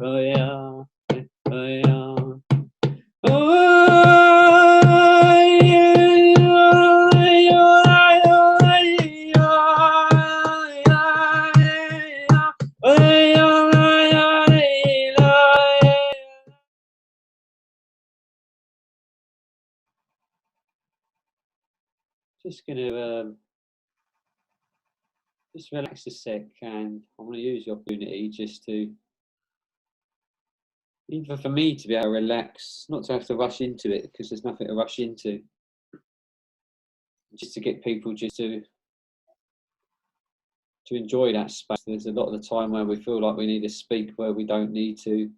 Oh yeah, oh yeah. Oh, just gonna just relax a sec, and I'm gonna use the opportunity just to, even for me to be able to relax, not to have to rush into it, because there's nothing to rush into. Just to get people just to enjoy that space. There's a lot of the time where we feel like we need to speak where we don't need to.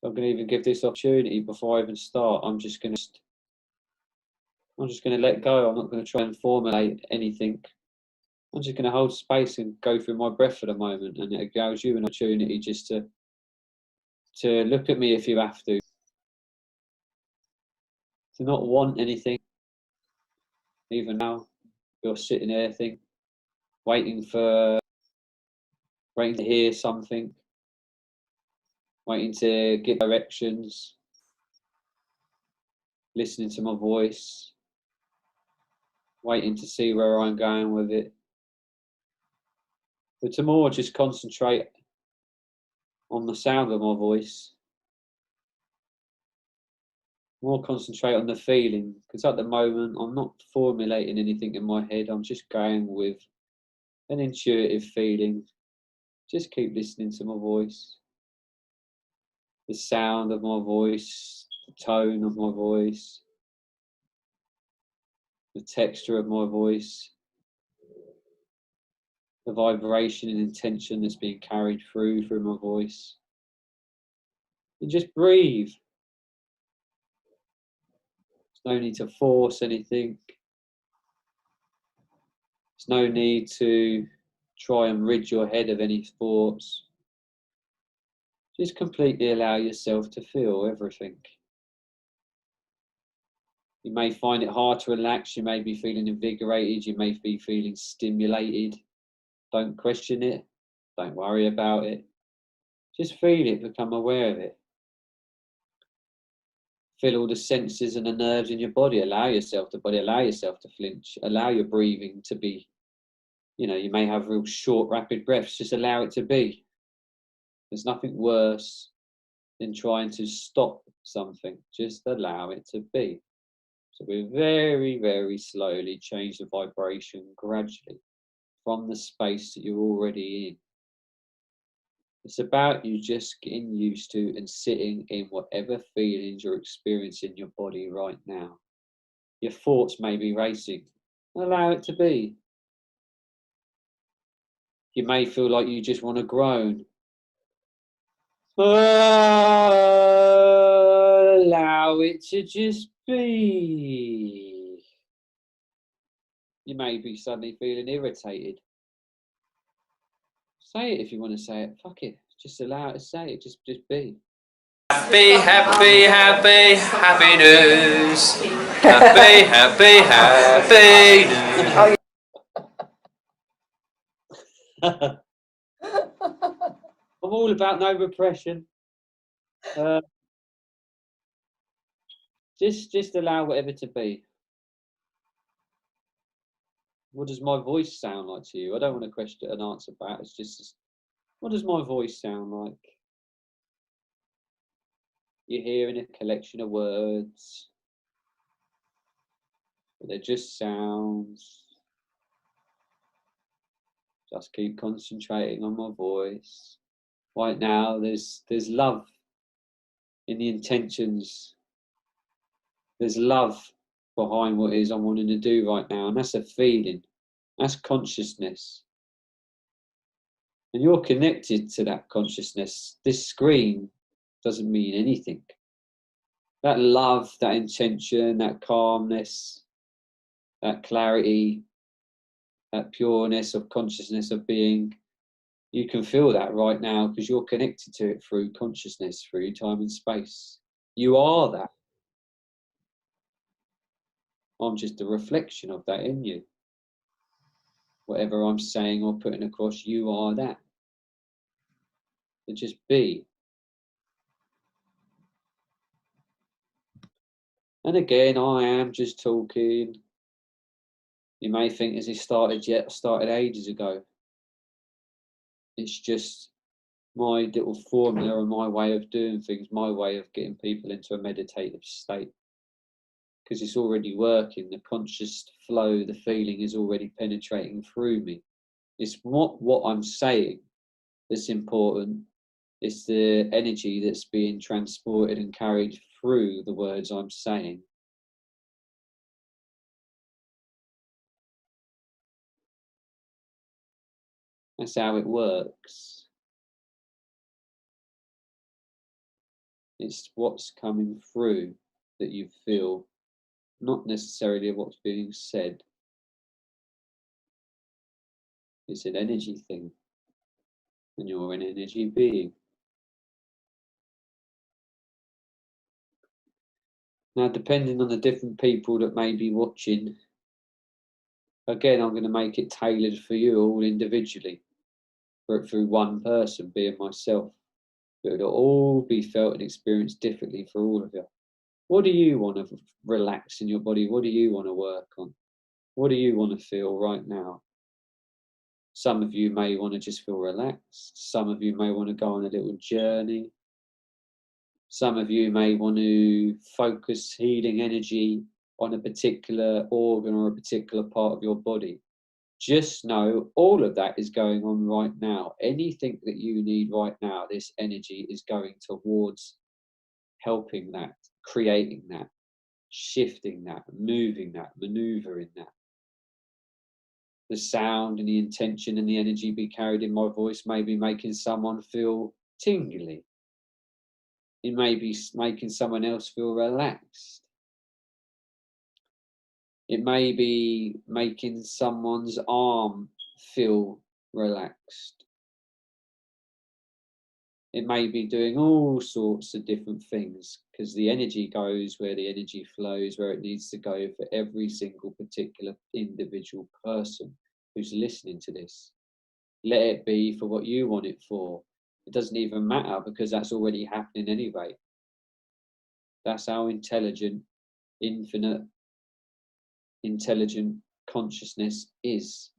So I'm going to even give this opportunity before I even start. I'm just going to let go. I'm not going to try and formulate anything. I'm just going to hold space and go through my breath for the moment, and it allows you an opportunity just to look at me if you have to not want anything. Even now, you're sitting there waiting to hear something, waiting to get directions, listening to my voice, waiting to see where I'm going with it. But to more just concentrate on the sound of my voice, more concentrate on the feeling, because at the moment I'm not formulating anything in my head. I'm just going with an intuitive feeling. Just keep listening to my voice, the sound of my voice, the tone of my voice, the texture of my voice, the vibration and intention that's being carried through my voice. And just breathe. There's no need to force anything. There's no need to try and rid your head of any thoughts. Just completely allow yourself to feel everything. You may find it hard to relax. You may be feeling invigorated. You may be feeling stimulated. Don't question it. Don't worry about it. Just feel it, become aware of it. Feel all the senses and the nerves in your body. Allow yourself to flinch. Allow your breathing to be, you may have real short, rapid breaths. Just allow it to be. There's nothing worse than trying to stop something. Just allow it to be. So we very, very slowly change the vibration gradually from the space that you're already in. It's about you just getting used to and sitting in whatever feelings you're experiencing in your body right now. Your thoughts may be racing. Allow it to be. You may feel like you just want to groan. Allow it to just be. You may be suddenly feeling irritated. Say it if you want to say it. Fuck it. Just allow it to say it. Just be. Happy, happy, happy, happy news. Happy, happy, happy news. I'm all about no repression. Just allow whatever to be. What does my voice sound like to you? I don't want to question and answer back. It's just, what does my voice sound like? You're hearing a collection of words, but they're just sounds. Just keep concentrating on my voice. Right now, there's love in the intentions. There's love behind what it is I'm wanting to do right now, and that's a feeling. That's consciousness. And you're connected to that consciousness. This screen doesn't mean anything. That love, that intention, that calmness, that clarity, that pureness of consciousness of being, you can feel that right now because you're connected to it through consciousness, through time and space. You are that. I'm just a reflection of that in you. whatever I'm saying or putting across, you are that. So just be. And again, I am just talking. You may think, has it started yet? Started ages ago. It's just my little formula and my way of doing things, my way of getting people into a meditative state. Because it's already working, the conscious flow, the feeling is already penetrating through me. It's not what I'm saying that's important, it's the energy that's being transported and carried through the words I'm saying. That's how it works. It's what's coming through that you feel, not necessarily what's being said. It's an energy thing, and you're an energy being. Now, depending on the different people that may be watching, again, I'm going to make it tailored for you all individually, through one person, being myself. But it'll all be felt and experienced differently for all of you. What do you want to relax in your body? What do you want to work on? What do you want to feel right now? Some of you may want to just feel relaxed. Some of you may want to go on a little journey. Some of you may want to focus healing energy on a particular organ or a particular part of your body. Just know all of that is going on right now. Anything that you need right now, this energy is going towards helping that, creating that, shifting that, moving that, maneuvering that. The sound and the intention and the energy be carried in my voice may be making someone feel tingly. It may be making someone else feel relaxed. It may be making someone's arm feel relaxed. It may be doing all sorts of different things, because the energy goes where the energy flows, where it needs to go for every single particular individual person who's listening to this. Let it be for what you want it for. It doesn't even matter, because that's already happening anyway. That's how intelligent, infinite, intelligent consciousness is.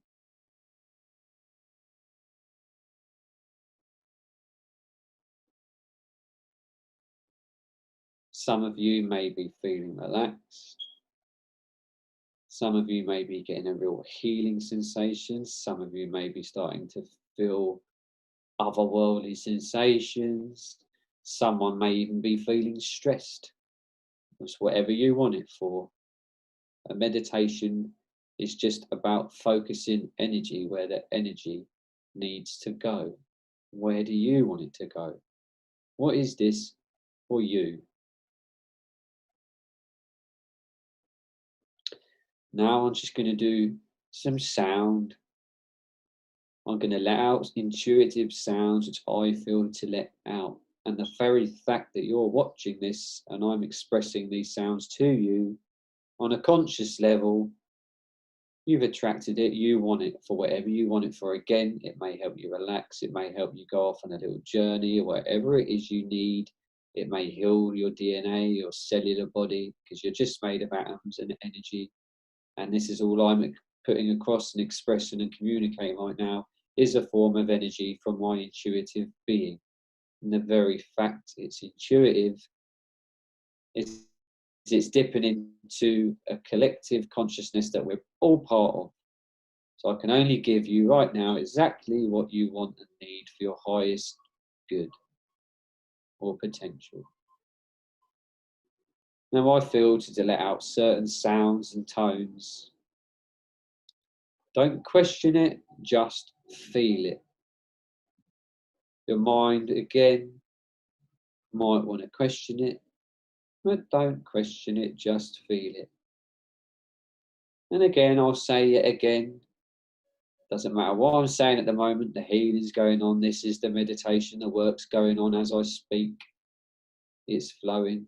Some of you may be feeling relaxed. Some of you may be getting a real healing sensation. Some of you may be starting to feel otherworldly sensations. Someone may even be feeling stressed. It's whatever you want it for. A meditation is just about focusing energy where the energy needs to go. Where do you want it to go? What is this for you? Now I'm just going to do some sound. I'm going to let out intuitive sounds which I feel to let out. And the very fact that you're watching this and I'm expressing these sounds to you on a conscious level, you've attracted it, you want it for whatever you want it for. Again, it may help you relax, it may help you go off on a little journey, or whatever it is you need. It may heal your DNA, your cellular body, because you're just made of atoms and energy. And this is all I'm putting across and expressing and communicating right now, is a form of energy from my intuitive being. And the very fact it's intuitive, it's dipping into a collective consciousness that we're all part of. So I can only give you right now exactly what you want and need for your highest good or potential. Now I feel to let out certain sounds and tones. Don't question it, just feel it. Your mind, again, might want to question it, but don't question it, just feel it. And again, I'll say it again. Doesn't matter what I'm saying at the moment, the healing's going on. This is the meditation, the work's going on as I speak. It's flowing.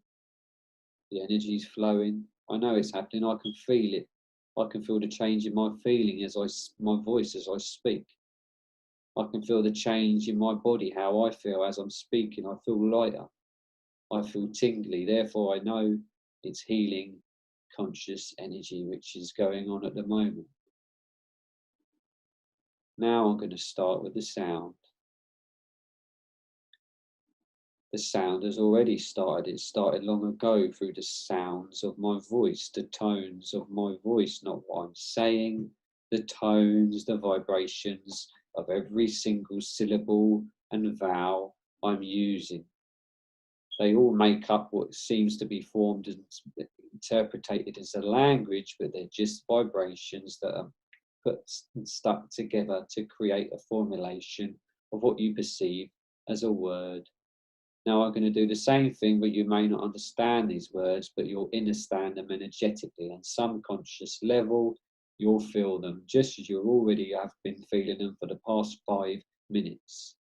The energy's flowing. I know it's happening, I can feel it. I can feel the change in my feeling my voice as I speak. I can feel the change in my body, how I feel as I'm speaking. I feel lighter. I feel tingly. Therefore, I know it's healing conscious energy which is going on at the moment. Now I'm going to start with the sound. The sound has already started. It started long ago through the sounds of my voice, the tones of my voice, not what I'm saying, the tones, the vibrations of every single syllable and vowel I'm using. They all make up what seems to be formed and interpreted as a language, but they're just vibrations that are put and stuck together to create a formulation of what you perceive as a word. Now I'm going to do the same thing, but you may not understand these words, but you'll understand them energetically. On some conscious level, you'll feel them just as you already have been feeling them for the past 5 minutes.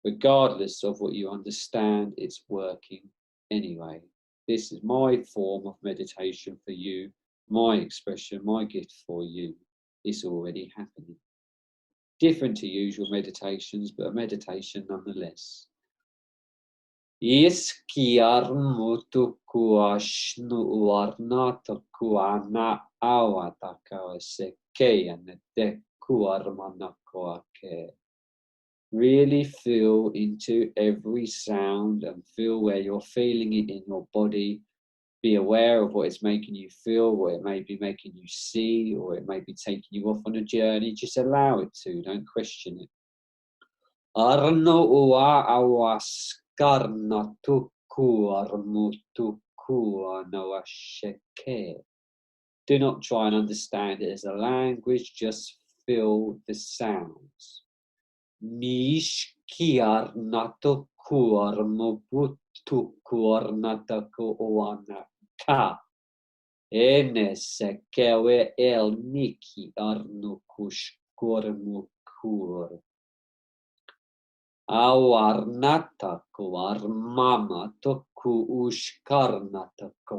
Regardless of what you understand, it's working anyway. This is my form of meditation for you, my expression, my gift for you. It's already happening. Different to usual meditations, but a meditation nonetheless. Iskiarmutuku ashnu warnataku ana awataka sekeyaneteku armanakoake. Really feel into every sound and feel where you're feeling it in your body. Be aware of what it's making you feel, what it may be making you see, or it may be taking you off on a journey. Just allow it to, don't question it. Arno ua awaskarna tuku armutuku anawasheke. Do not try and understand it as a language, just feel the sounds. Mishkiarnatuku armubutuku arnataku oanaka. Enesekewe el niki arnukushkormukur. Awarnataku armamataku ushkarnataku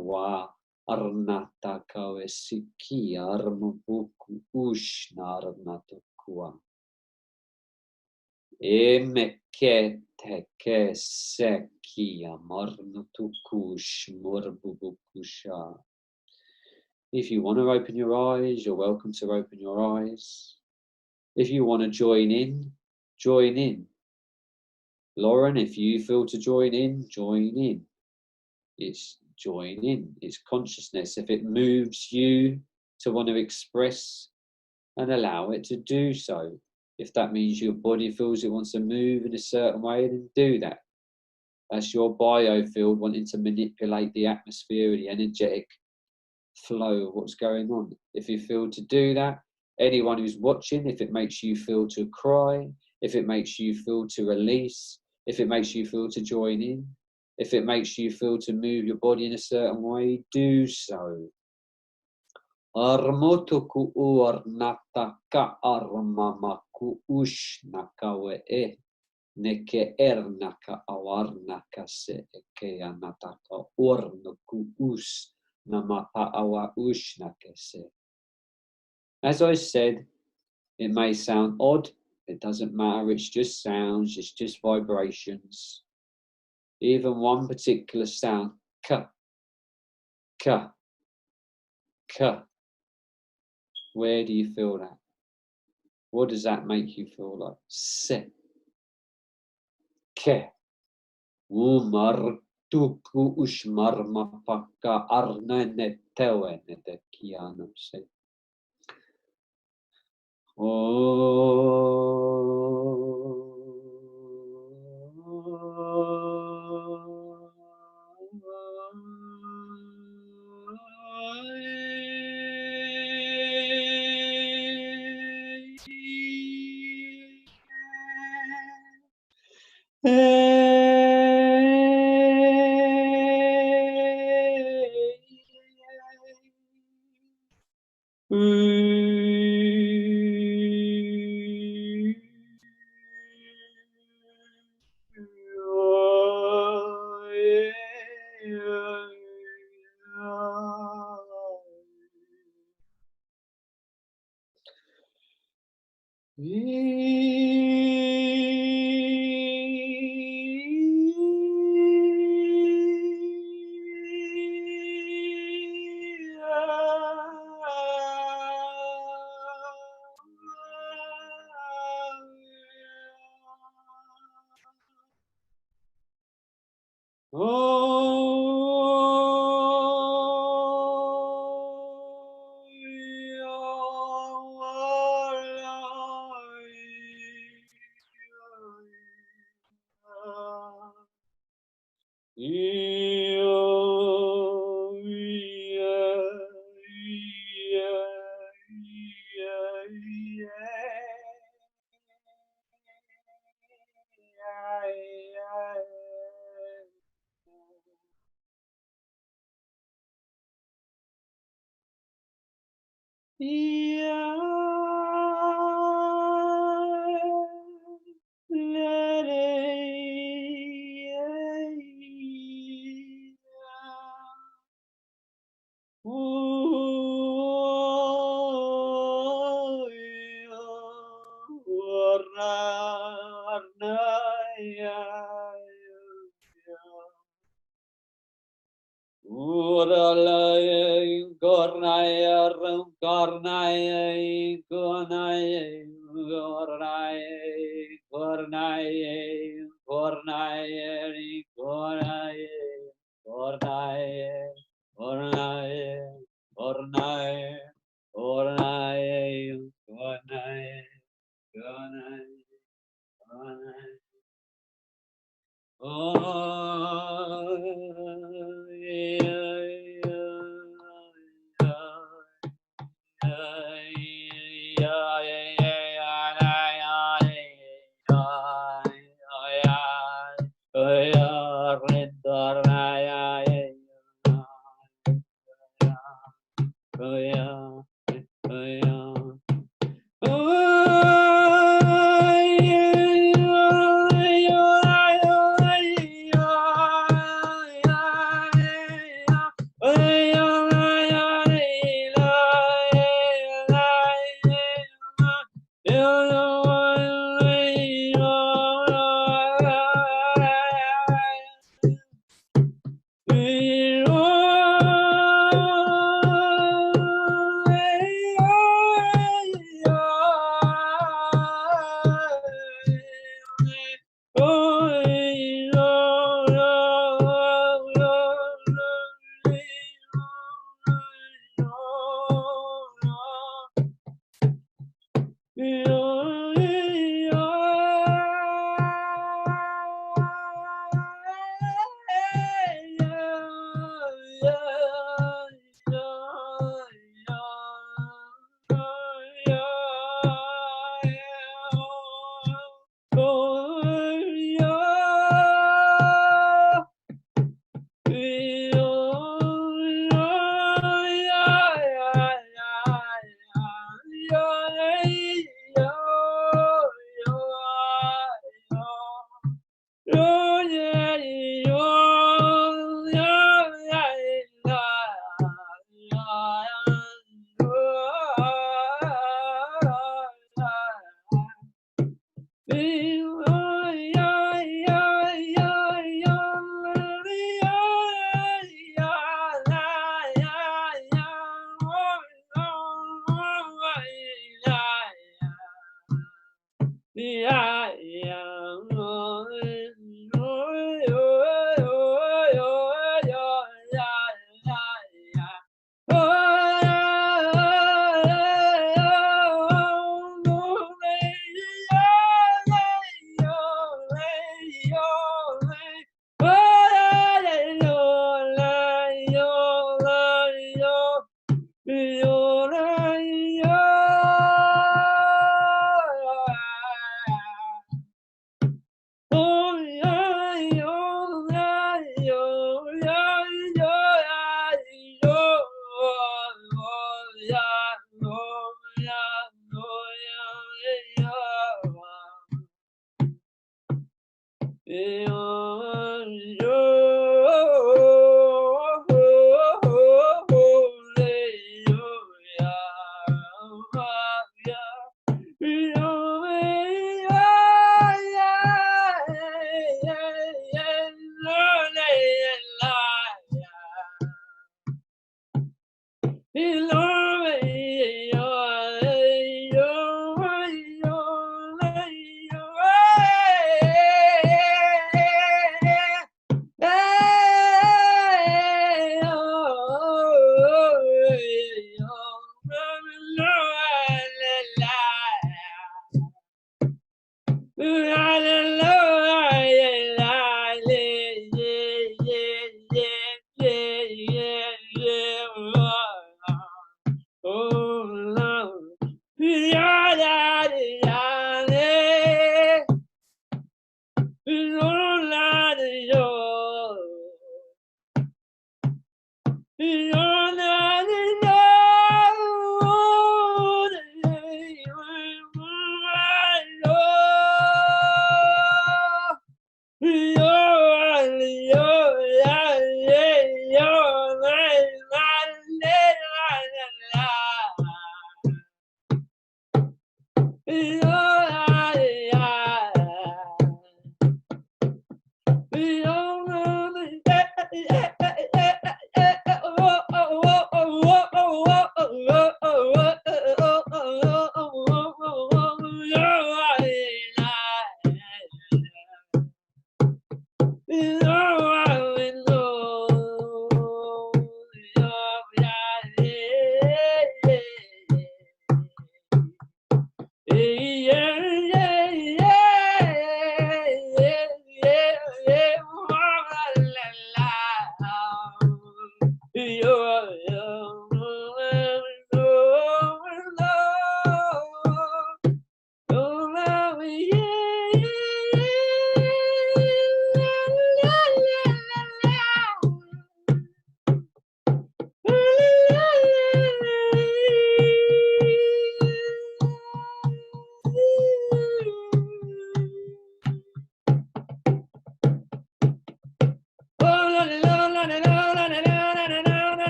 arnataka esiki armubuku ushnarnataku. Emeketeke sekia marnatukush morbubukusha. If you want to open your eyes, you're welcome to open your eyes. If you want to join in, join in. Lauren, if you feel to join in, join in. It's join in. It's consciousness. If it moves you to want to express, and allow it to do so. If that means your body feels it wants to move in a certain way, then do that. That's your biofield wanting to manipulate the atmosphere, the energetic flow of what's going on. If you feel to do that, anyone who's watching, if it makes you feel to cry, if it makes you feel to release, if it makes you feel to join in, if it makes you feel to move your body in a certain way, do so. Armotuku uarnataka armamaku ushnakawe neke ernaka awarnaka se eke anataka ornuku us namata awa ushnake se. As I said, it may sound odd, it doesn't matter, it's just sounds, it's just vibrations. Even one particular sound, ka, ka, ka. Where do you feel that? What does that make you feel like? Se, ke, umar, tuku, ushmar, mapaka, arnene, tewene, de kiano se.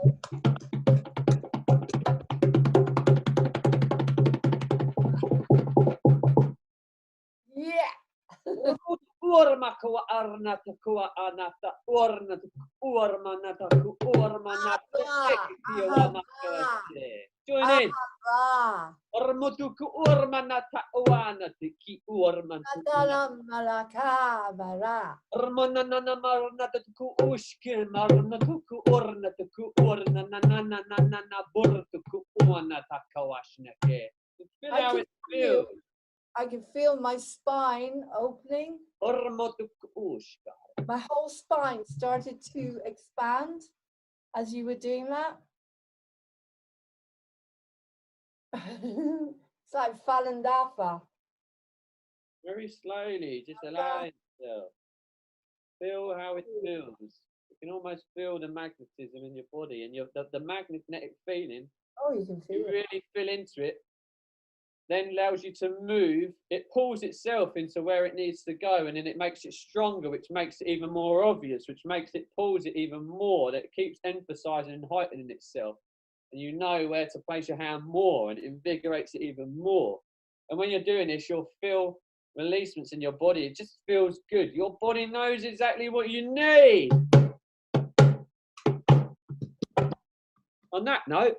Yeah. Urmakua arnata kua anata ornata urmanata ku urmanata join in. Ormutuku urmanata uanati ki urmanata. Ormanana marnata ku ushkin marnata ku ornata ku ornanana burtuku uanata kawashnake. Feel how it feels. I can feel my spine opening. My whole spine started to expand as you were doing that. It's like Falandafa. Very slowly, just allow yourself. Feel how it feels. You can almost feel the magnetism in your body and the magnetic feeling. Oh, you can feel you really feel into it. Then allows you to move. It pulls itself into where it needs to go, and then it makes it stronger, which makes it even more obvious, which makes it pulls it even more. That it keeps emphasizing and heightening itself, and you know where to place your hand more, and it invigorates it even more. And when you're doing this, you'll feel releasements in your body. It just feels good. Your body knows exactly what you need. On that note.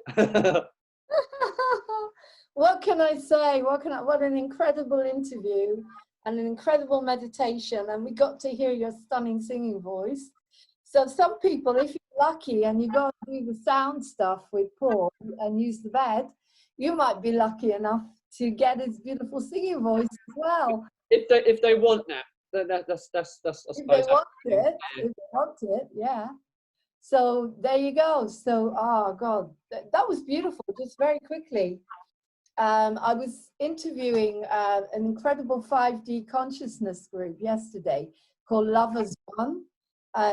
What can I say? What an incredible interview and an incredible meditation. And we got to hear your stunning singing voice. So some people, if you're lucky and you go and do the sound stuff with Paul and use the bed, you might be lucky enough to get his beautiful singing voice as well. If they want that, that's if they want it, yeah. So there you go. So, oh God, that was beautiful. Just very quickly. I was interviewing an incredible 5D consciousness group yesterday called Love Has Won.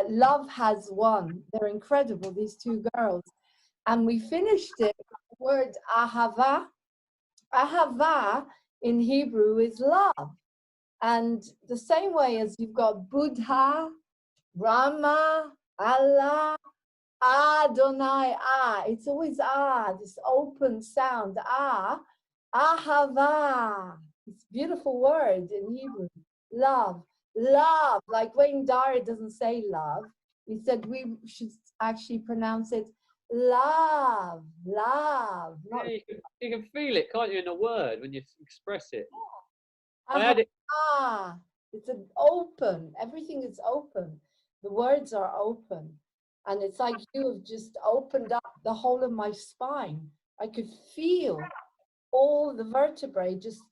Love Has Won. They're incredible, these two girls. And we finished it with the word ahava. Ahava in Hebrew is love. And the same way as you've got Buddha, Brahma, Allah, Adonai, it's always this open sound, ahava. It's a beautiful word in Hebrew. Love, like Wayne Dyer doesn't say love. He said we should actually pronounce it love. Yeah, you can feel it, can't you, in a word when you express it. It's an open, everything is open. The words are open. And it's like you have just opened up the whole of my spine. I could feel all the vertebrae just,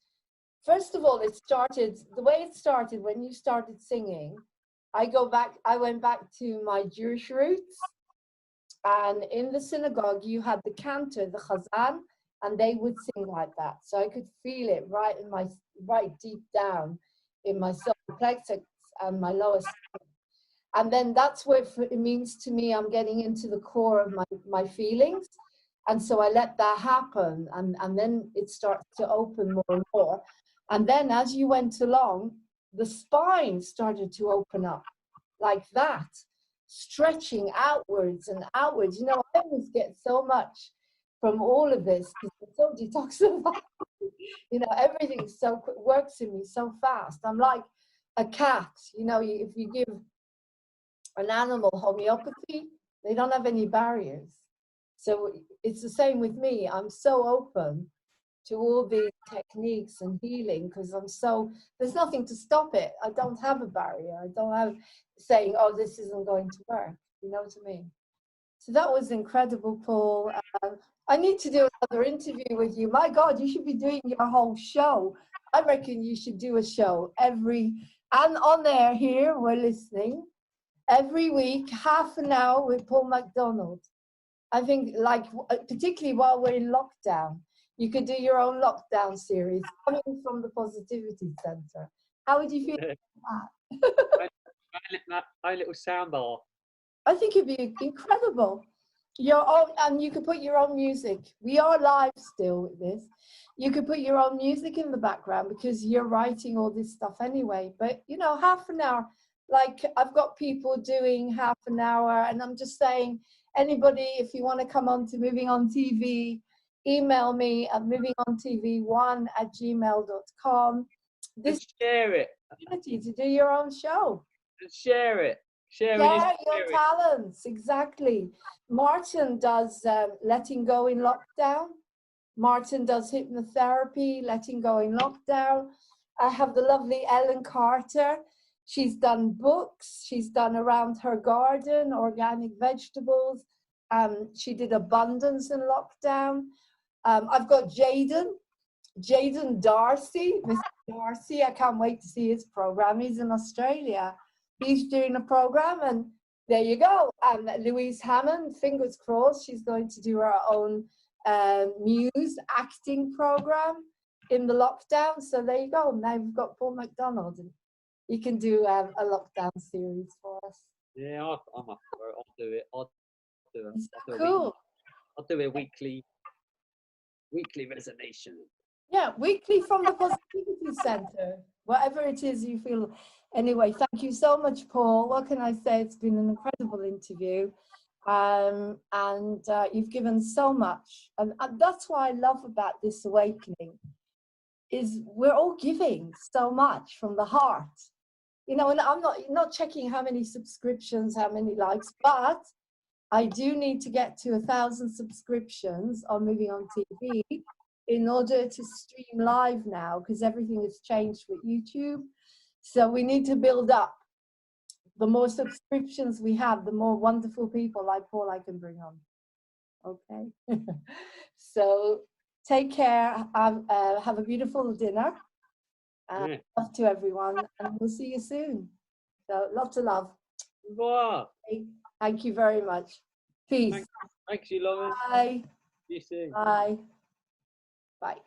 first of all, the way it started when you started singing, I went back to my Jewish roots. And in the synagogue, you had the cantor, the chazan, and they would sing like that. So I could feel it right deep down in my solar plexus and my lower stomach. And then that's what it means to me. I'm getting into the core of my feelings. And so I let that happen. And then it starts to open more and more. And then as you went along, the spine started to open up like that, stretching outwards and outwards. You know, I always get so much from all of this because it's so detoxifying. You know, everything works in me so fast. I'm like a cat. You know, if you give an animal homeopathy, they don't have any barriers. So it's the same with me. I'm so open to all these techniques and healing because there's nothing to stop it. I don't have a barrier. I don't have saying, oh, this isn't going to work. You know what I mean? So that was incredible, Paul. I need to do another interview with you. My God, you should be doing your whole show. I reckon you should do a show and on air here, we're listening. Every week, half an hour with Paul MacDonald. I think, like, particularly while we're in lockdown, you could do your own lockdown series coming from the Positivity Center. How would you feel about that? My little soundbar. I think it'd be incredible. And you could put your own music. We are live still with this. You could put your own music in the background because you're writing all this stuff anyway. But, you know, half an hour. Like I've got people doing half an hour and I'm just saying anybody, if you want to come on to Moving On TV, email me at movingontv1@gmail.com. This share it. opportunity to do your own show. And share it. Share Your talents, exactly. Martin does letting go in lockdown. Martin does hypnotherapy, letting go in lockdown. I have the lovely Ellen Carter. She's done books. She's done around her garden, organic vegetables. She did abundance in lockdown. I've got Jaden Darcy, Mr. Darcy. I can't wait to see his program. He's in Australia. He's doing a program, and there you go. Louise Hammond, fingers crossed, she's going to do her own muse acting program in the lockdown. So there you go. Now we've got Paul McDonald, and he can do a lockdown series for us. Yeah, I'm up for it. I'll do it. I'll do it. Cool. I'll do a weekly resonation. Yeah, weekly from the Positivity Center, whatever it is you feel. Anyway, thank you so much, Paul. What can I say? It's been an incredible interview. And you've given so much. And that's what I love about this awakening, is we're all giving so much from the heart. You know, and I'm not checking how many subscriptions, how many likes, but I do need to get to 1,000 subscriptions on Moving On TV in order to stream live now, because everything has changed with YouTube. So we need to build up. The more subscriptions we have, the more wonderful people like Paul I can bring on. Okay. So take care. Have a beautiful dinner. Love to everyone, and we'll see you soon. So lots of love. Wow. Thank you very much. Peace. Thanks you, Laurene. Bye. See you soon. Bye. Bye.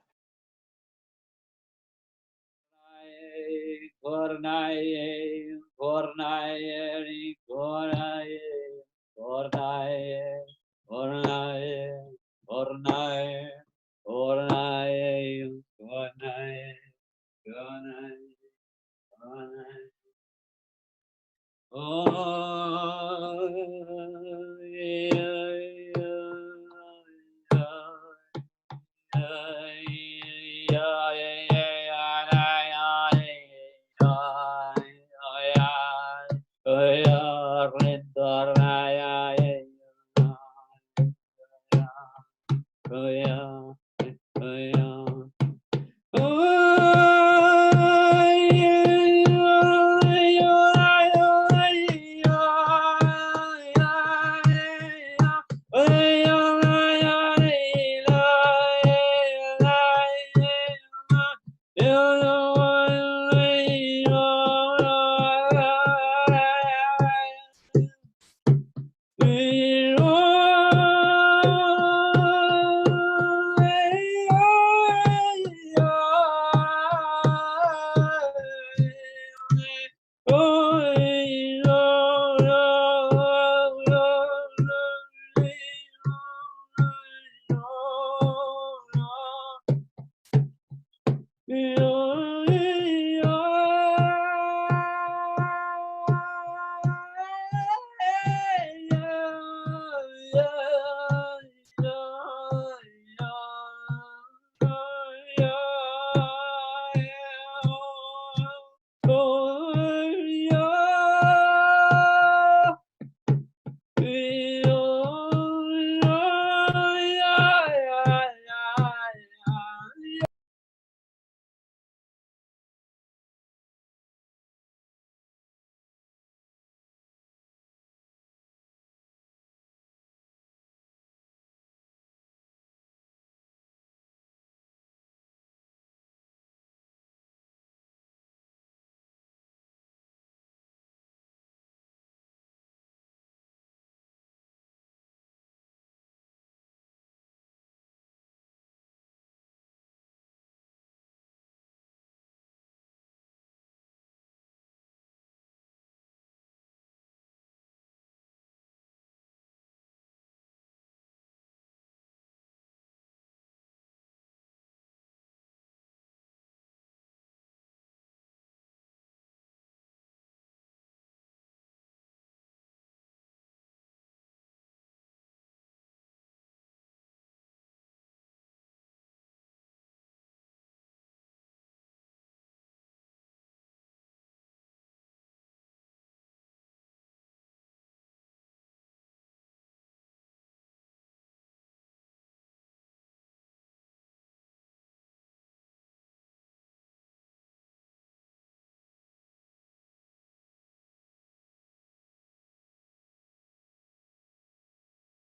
Yeah.